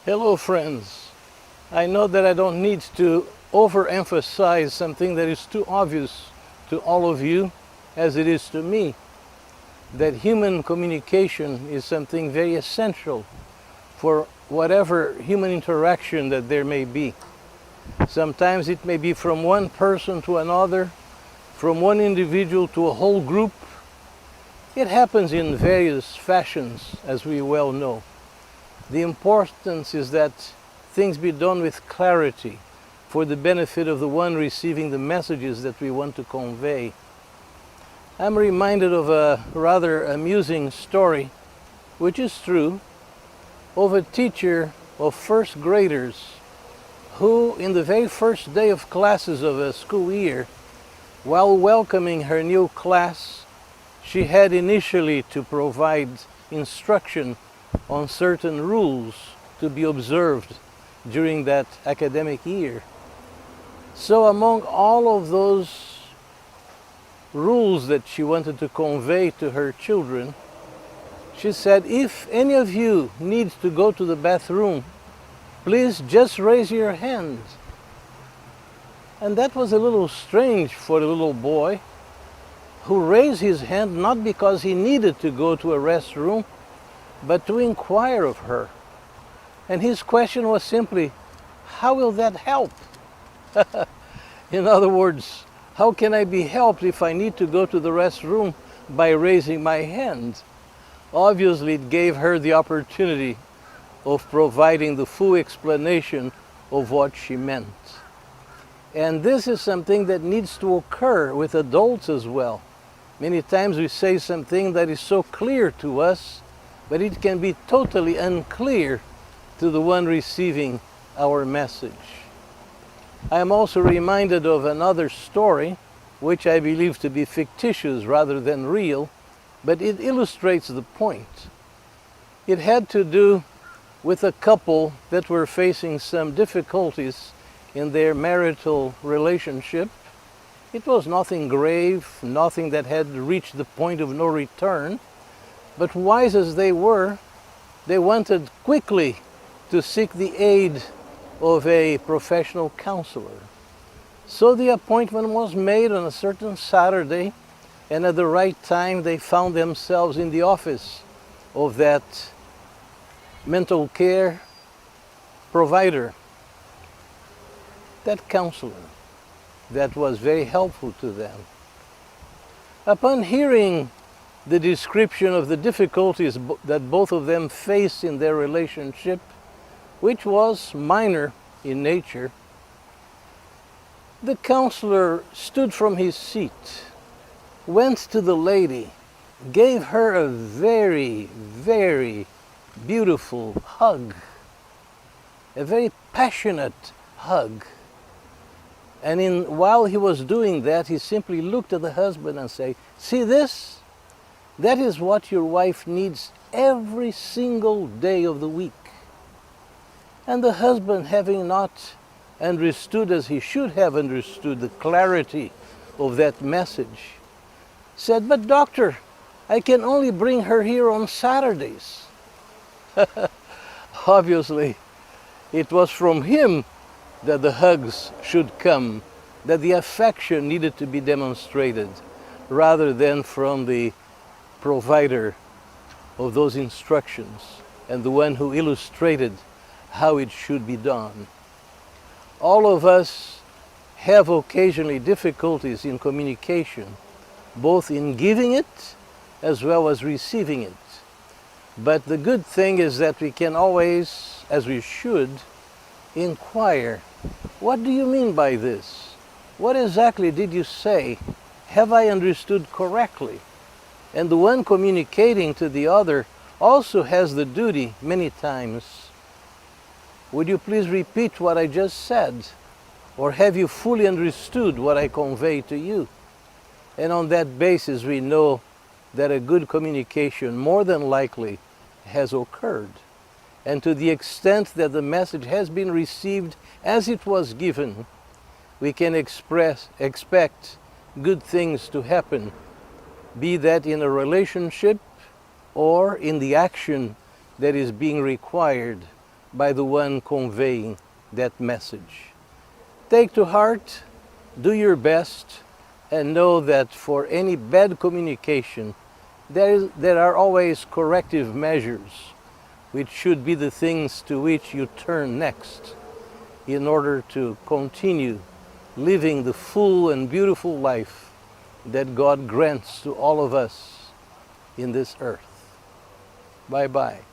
Hello, friends. I know that I don't need to overemphasize something that is too obvious to all of you as it is to me, that human communication is something very essential for whatever human interaction that there may be. Sometimes it may be from one person to another, from one individual to a whole group. It happens in various fashions, as we well know. The importance is that things be done with clarity for the benefit of the one receiving the messages that we want to convey. I'm reminded of a rather amusing story, which is true, of a teacher of first graders who, in the very first day of classes of a school year, while welcoming her new class, she had initially to provide instruction on certain rules to be observed during that academic year. So among all of those rules that she wanted to convey to her children, she said, if any of you needs to go to the bathroom, please just raise your hand. And that was a little strange for the little boy, who raised his hand not because he needed to go to a restroom, but to inquire of her. And his question was simply, how will that help? In other words, how can I be helped if I need to go to the restroom by raising my hand? Obviously, it gave her the opportunity of providing the full explanation of what she meant. And this is something that needs to occur with adults as well. Many times we say something that is so clear to us, but it can be totally unclear to the one receiving our message. I am also reminded of another story, which I believe to be fictitious rather than real, but it illustrates the point. It had to do with a couple that were facing some difficulties in their marital relationship. It was nothing grave, nothing that had reached the point of no return, but wise as they were, they wanted quickly to seek the aid of a professional counselor. So the appointment was made on a certain Saturday, and at the right time they found themselves in the office of that mental care provider, that counselor that was very helpful to them. Upon hearing the description of the difficulties that both of them faced in their relationship, which was minor in nature, the counselor stood from his seat, went to the lady, gave her a very, very beautiful hug, a very passionate hug. And while he was doing that, he simply looked at the husband and said, see this? That is what your wife needs every single day of the week. And the husband, having not understood as he should have understood the clarity of that message, said, but doctor, I can only bring her here on Saturdays. Obviously, it was from him that the hugs should come, that the affection needed to be demonstrated, rather than from the provider of those instructions and the one who illustrated how it should be done. All of us have occasionally difficulties in communication, both in giving it as well as receiving it. But the good thing is that we can always, as we should, inquire, what do you mean by this? What exactly did you say? Have I understood correctly? And the one communicating to the other also has the duty many times. Would you please repeat what I just said? Or have you fully understood what I convey to you? And on that basis, we know that a good communication more than likely has occurred. And to the extent that the message has been received as it was given, we can expect good things to happen, be that in a relationship or in the action that is being required by the one conveying that message. Take to heart, do your best, and know that for any bad communication, there are always corrective measures, which should be the things to which you turn next in order to continue living the full and beautiful life that God grants to all of us in this earth. Bye-bye.